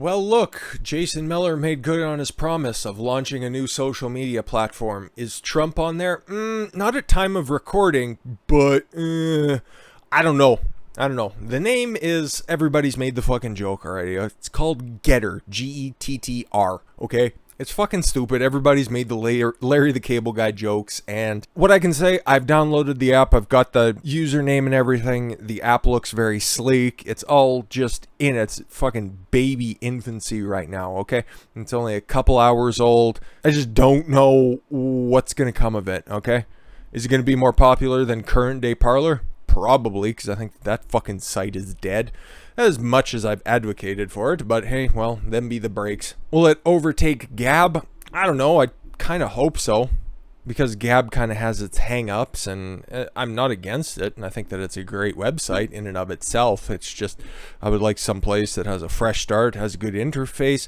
Well, look, Jason Miller made good on his promise of launching a new social media platform. Is Trump on there? Not at time of recording, but I don't know. The name is, everybody's made the fucking joke already. It's called GETTR, G-E-T-T-R, okay? It's fucking stupid. Everybody's made the Larry the Cable Guy jokes, and what I can say, I've downloaded the app, I've got the username and everything. The app looks very sleek. It's all just in its fucking baby infancy right now, okay? It's only a couple hours old. I just don't know what's gonna come of it, okay? Is it gonna be more popular than current day Parler? Probably, because I think that fucking site is dead. As much as I've advocated for it, but hey, well, them be the breaks. Will it overtake Gab? I don't know, I kind of hope so, because Gab kind of has its hang-ups, and I'm not against it, and I think that it's a great website in and of itself. It's just, I would like some place that has a fresh start, has a good interface,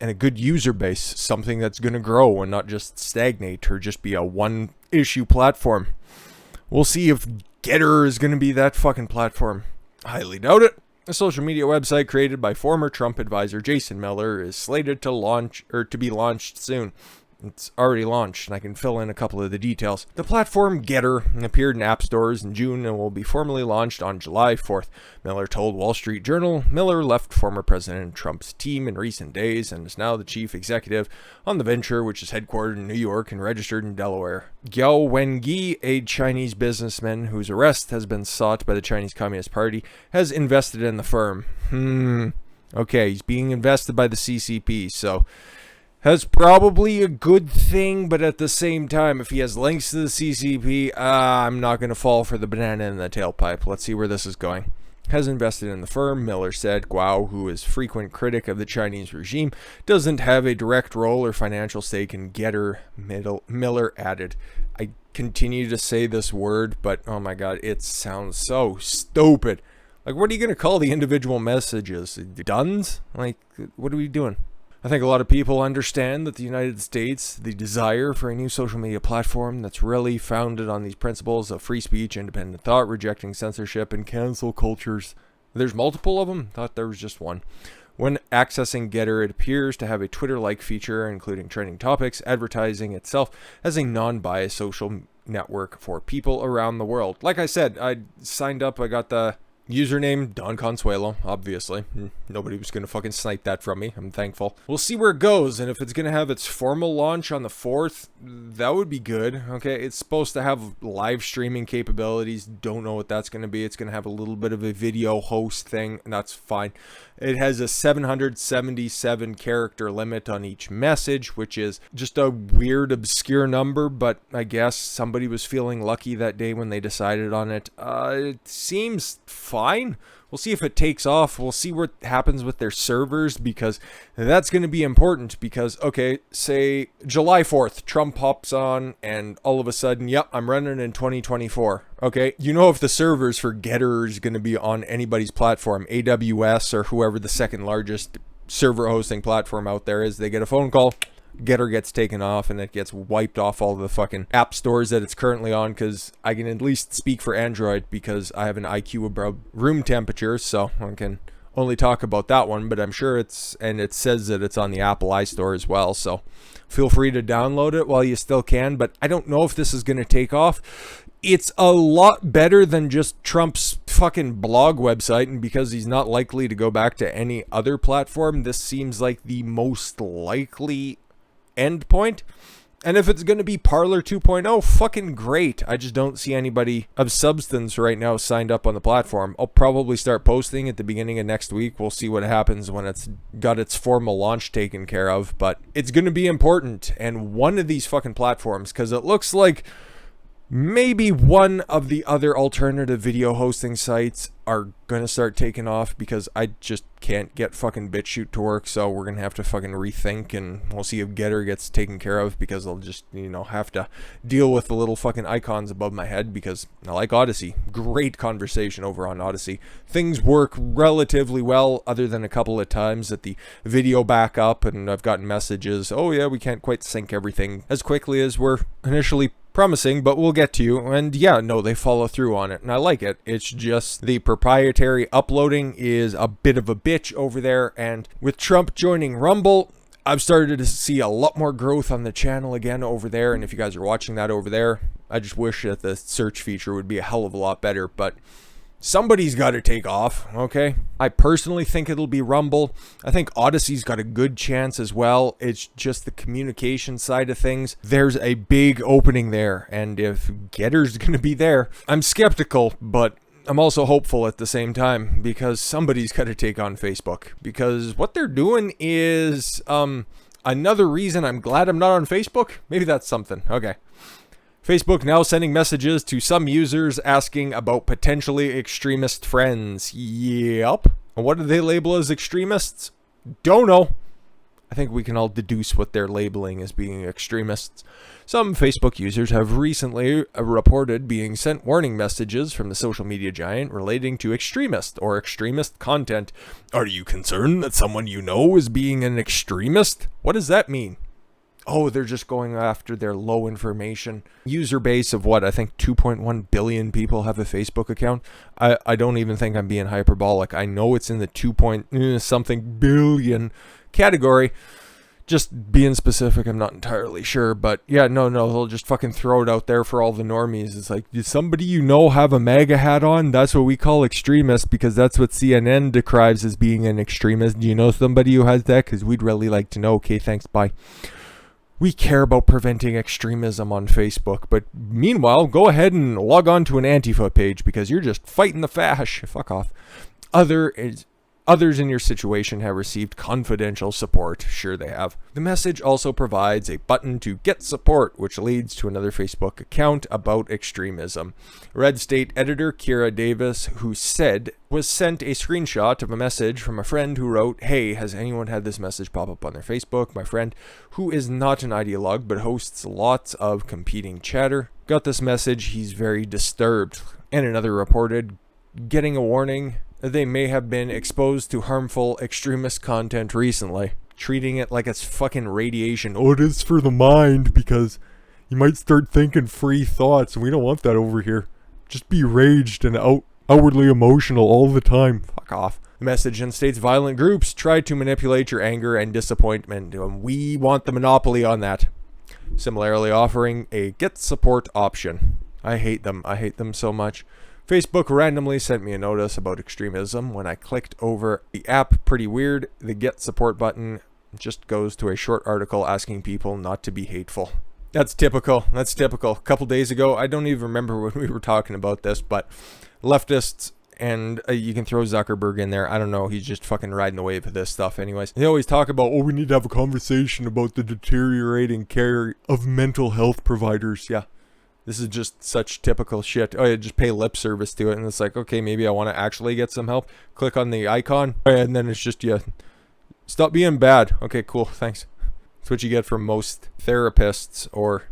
and a good user base, something that's going to grow and not just stagnate or just be a one-issue platform. We'll see if GETTR is going to be that fucking platform. Highly doubt it. A social media website created by former Trump advisor Jason Miller is slated to be launched soon. It's already launched, and I can fill in a couple of the details. The platform GETTR appeared in app stores in June and will be formally launched on July 4th. Miller told Wall Street Journal Miller left former President Trump's team in recent days and is now the chief executive on the venture, which is headquartered in New York and registered in Delaware. Giao Wenyi, a Chinese businessman whose arrest has been sought by the Chinese Communist Party, has invested in the firm. Okay, he's being invested by the CCP, so has probably a good thing, but at the same time, if he has links to the CCP, I'm not going to fall for the banana in the tailpipe. Let's see where this is going. Has invested in the firm, Miller said. Guo, who is frequent critic of the Chinese regime, doesn't have a direct role or financial stake in GETTR, Miller added. I continue to say this word, but oh my god, it sounds so stupid. Like, what are you going to call the individual messages? Duns? Like, what are we doing? I think a lot of people understand that the United States, the desire for a new social media platform that's really founded on these principles of free speech, independent thought, rejecting censorship, and cancel cultures. There's multiple of them. Thought there was just one. When accessing GETTR, it appears to have a Twitter-like feature, including trending topics, advertising itself as a non-biased social network for people around the world. Like I said, I signed up, I got the username Don Consuelo, obviously. Nobody was going to fucking snipe that from me. I'm thankful. We'll see where it goes, and if it's going to have its formal launch on the 4th, that would be good. Okay, it's supposed to have live streaming capabilities. Don't know what that's going to be. It's going to have a little bit of a video host thing, and that's fine. It has a 777 character limit on each message, which is just a weird, obscure number, but I guess somebody was feeling lucky that day when they decided on it. It seems fine. We'll see if it takes off. We'll see what happens with their servers, because that's going to be important. Because, okay, say July 4th, Trump hops on and all of a sudden, yep, I'm running in 2024. Okay, you know, if the servers for GETTR is going to be on anybody's platform, AWS or whoever the second largest server hosting platform out there is, they get a phone call, GETTR gets taken off, and it gets wiped off all the fucking app stores that it's currently on, because I can at least speak for Android because I have an IQ above room temperature, so I can only talk about that one, but I'm sure it's, and it says that it's on the Apple iStore as well, so feel free to download it while you still can, but I don't know if this is going to take off. It's a lot better than just Trump's fucking blog website, and because he's not likely to go back to any other platform, this seems like the most likely endpoint. And if it's going to be Parler 2.0, fucking great. I just don't see anybody of substance right now signed up on the platform. I'll probably start posting at the beginning of next week. We'll see what happens when it's got its formal launch taken care of, but it's going to be important. And one of these fucking platforms, because it looks like maybe one of the other alternative video hosting sites are gonna start taking off, because I just can't get fucking BitChute to work, so we're gonna have to fucking rethink, and we'll see if GETTR gets taken care of, because I'll just, you know, have to deal with the little fucking icons above my head, because I like Odyssey. Great conversation over on Odyssey. Things work relatively well, other than a couple of times that the video back up, and I've gotten messages, oh yeah, we can't quite sync everything as quickly as we're initially Promising, but we'll get to you. And yeah, no, they follow through on it, and I like it. It's just the proprietary uploading is a bit of a bitch over there, and with Trump joining Rumble, I've started to see a lot more growth on the channel again over there, and if you guys are watching that over there, I just wish that the search feature would be a hell of a lot better, but somebody's got to take off, okay? I personally think it'll be Rumble. I think Odyssey's got a good chance as well. It's just the communication side of things. There's a big opening there, and if GETTR's going to be there, I'm skeptical, but I'm also hopeful at the same time, because somebody's got to take on Facebook. Because what they're doing is another reason I'm glad I'm not on Facebook. Maybe that's something. Okay. Facebook now sending messages to some users asking about potentially extremist friends. Yep. And what do they label as extremists? Don't know. I think we can all deduce what they're labeling as being extremists. Some Facebook users have recently reported being sent warning messages from the social media giant relating to extremist or extremist content. Are you concerned that someone you know is being an extremist? What does that mean? Oh, they're just going after their low information user base of what? I think 2.1 billion people have a Facebook account. I don't even think I'm being hyperbolic. I know it's in the 2 something billion category. Just being specific, I'm not entirely sure. But yeah, no, they'll just fucking throw it out there for all the normies. It's like, does somebody you know have a MAGA hat on? That's what we call extremist, because that's what CNN describes as being an extremist. Do you know somebody who has that? Because we'd really like to know. Okay, thanks, bye. We care about preventing extremism on Facebook, but meanwhile, go ahead and log on to an Antifa page because you're just fighting the fash. Fuck off. Others in your situation have received confidential support. Sure they have. The message also provides a button to get support, which leads to another Facebook account about extremism. Red State editor Kira Davis, who was sent a screenshot of a message from a friend who wrote, "Hey, has anyone had this message pop up on their Facebook? My friend, who is not an ideologue but hosts lots of competing chatter, got this message. He's very disturbed." And another reported getting a warning they may have been exposed to harmful extremist content recently, treating it like it's fucking radiation. Oh, it is for the mind, because you might start thinking free thoughts, and we don't want that over here. Just be raged and outwardly emotional all the time. Fuck off. The message then states violent groups try to manipulate your anger and disappointment, and we want the monopoly on that. Similarly offering a get support option. I hate them. I hate them so much. Facebook randomly sent me a notice about extremism. When I clicked over the app, pretty weird, the get support button just goes to a short article asking people not to be hateful. That's typical. That's typical. A couple days ago, I don't even remember when we were talking about this, but leftists, and you can throw Zuckerberg in there. I don't know. He's just fucking riding the wave of this stuff anyways. They always talk about, oh, we need to have a conversation about the deteriorating care of mental health providers. Yeah. This is just such typical shit. Oh, yeah, just pay lip service to it. And it's like, okay, maybe I want to actually get some help. Click on the icon. And then it's just, yeah, stop being bad. Okay, cool. Thanks. That's what you get from most therapists or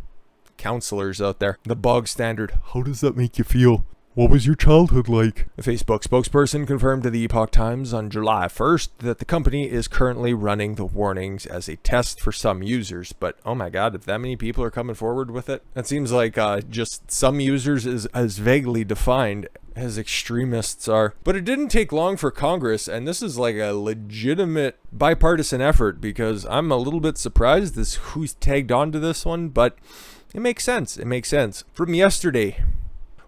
counselors out there. The bog standard. How does that make you feel? What was your childhood like? The Facebook spokesperson confirmed to the Epoch Times on July 1st that the company is currently running the warnings as a test for some users. But oh my god, if that many people are coming forward with it, that seems like just some users is as vaguely defined as extremists are. But it didn't take long for Congress, and this is like a legitimate bipartisan effort, because I'm a little bit surprised as who's tagged on to this one, but it makes sense. It makes sense. From yesterday,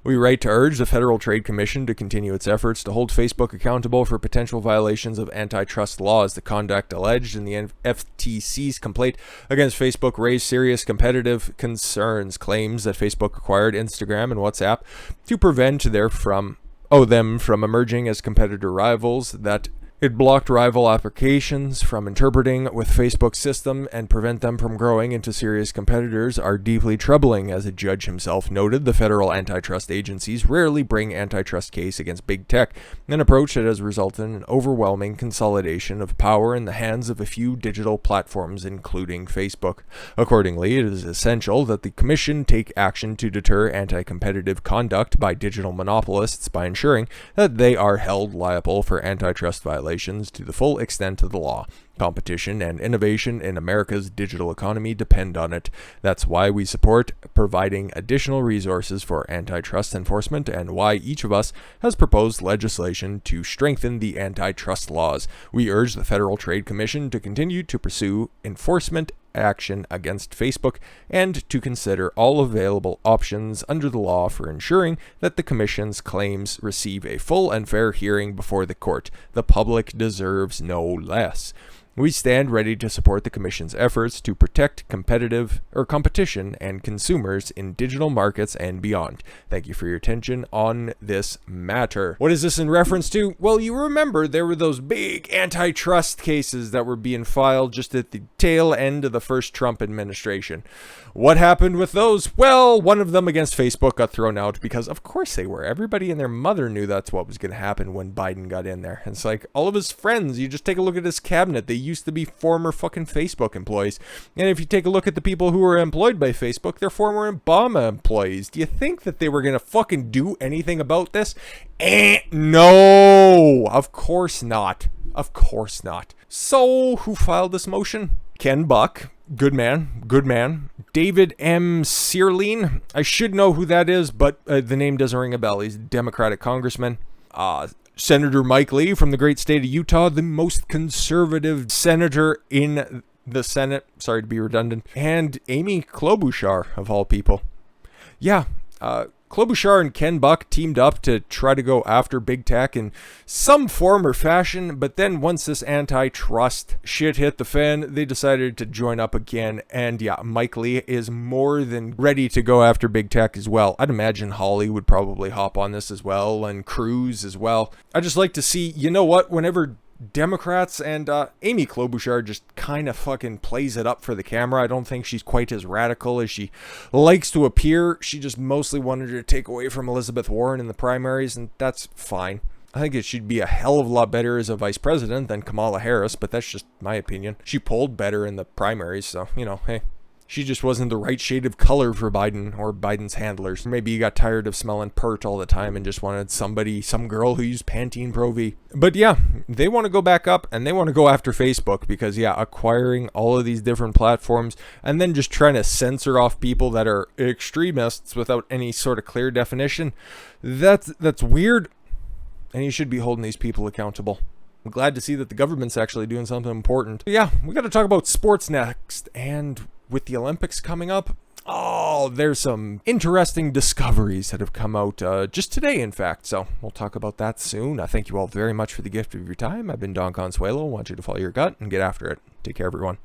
we write to urge the Federal Trade Commission to continue its efforts to hold Facebook accountable for potential violations of antitrust laws. The conduct alleged in the FTC's complaint against Facebook raised serious competitive concerns, claims that Facebook acquired Instagram and WhatsApp to prevent them from emerging as competitor rivals, that it blocked rival applications from interpreting with Facebook's system and prevent them from growing into serious competitors are deeply troubling. As a judge himself noted, the federal antitrust agencies rarely bring antitrust case against big tech, an approach that has resulted in an overwhelming consolidation of power in the hands of a few digital platforms, including Facebook. Accordingly, it is essential that the Commission take action to deter anti-competitive conduct by digital monopolists by ensuring that they are held liable for antitrust violations regulations to the full extent of the law. Competition and innovation in America's digital economy depend on it. That's why we support providing additional resources for antitrust enforcement and why each of us has proposed legislation to strengthen the antitrust laws. We urge the Federal Trade Commission to continue to pursue enforcement action against Facebook and to consider all available options under the law for ensuring that the Commission's claims receive a full and fair hearing before the court. The public deserves no less. We stand ready to support the Commission's efforts to protect competition and consumers in digital markets and beyond. Thank you for your attention on this matter. What is this in reference to? Well, you remember there were those big antitrust cases that were being filed just at the tail end of the first Trump administration. What happened with those? Well, one of them against Facebook got thrown out because of course they were. Everybody and their mother knew that's what was going to happen when Biden got in there. It's like all of his friends, you just take a look at his cabinet. They used to be former fucking Facebook employees. And if you take a look at the people who were employed by Facebook, they're former Obama employees. Do you think that they were going to fucking do anything about this? No, of course not. Of course not. So, who filed this motion? Ken Buck. Good man. David M. Searleen. I should know who that is, but the name doesn't ring a bell. He's a Democratic congressman. Senator Mike Lee from the great state of Utah, the most conservative senator in the Senate. Sorry to be redundant. And Amy Klobuchar, of all people. Yeah, Klobuchar and Ken Buck teamed up to try to go after big tech in some form or fashion, but then once this antitrust shit hit the fan, they decided to join up again, and yeah, Mike Lee is more than ready to go after big tech as well. I'd imagine Hawley would probably hop on this as well, and Cruz as well. I'd just like to see, you know what, whenever Democrats and Amy Klobuchar just kind of fucking plays it up for the camera. I don't think she's quite as radical as she likes to appear. She just mostly wanted to take away from Elizabeth Warren in the primaries, and that's fine. I think it should be a hell of a lot better as a vice president than Kamala Harris, but that's just my opinion. She polled better in the primaries, so, you know, hey. She just wasn't the right shade of color for Biden or Biden's handlers. Maybe you got tired of smelling pert all the time and just wanted some girl who used Pantene Pro V. But yeah, they want to go back up and they want to go after Facebook because, yeah, acquiring all of these different platforms and then just trying to censor off people that are extremists without any sort of clear definition. That's weird. And you should be holding these people accountable. I'm glad to see that the government's actually doing something important. But yeah, we got to talk about sports next. And with the Olympics coming up, there's some interesting discoveries that have come out just today, in fact. So we'll talk about that soon. I thank you all very much for the gift of your time. I've been Don Consuelo. I want you to follow your gut and get after it. Take care, everyone.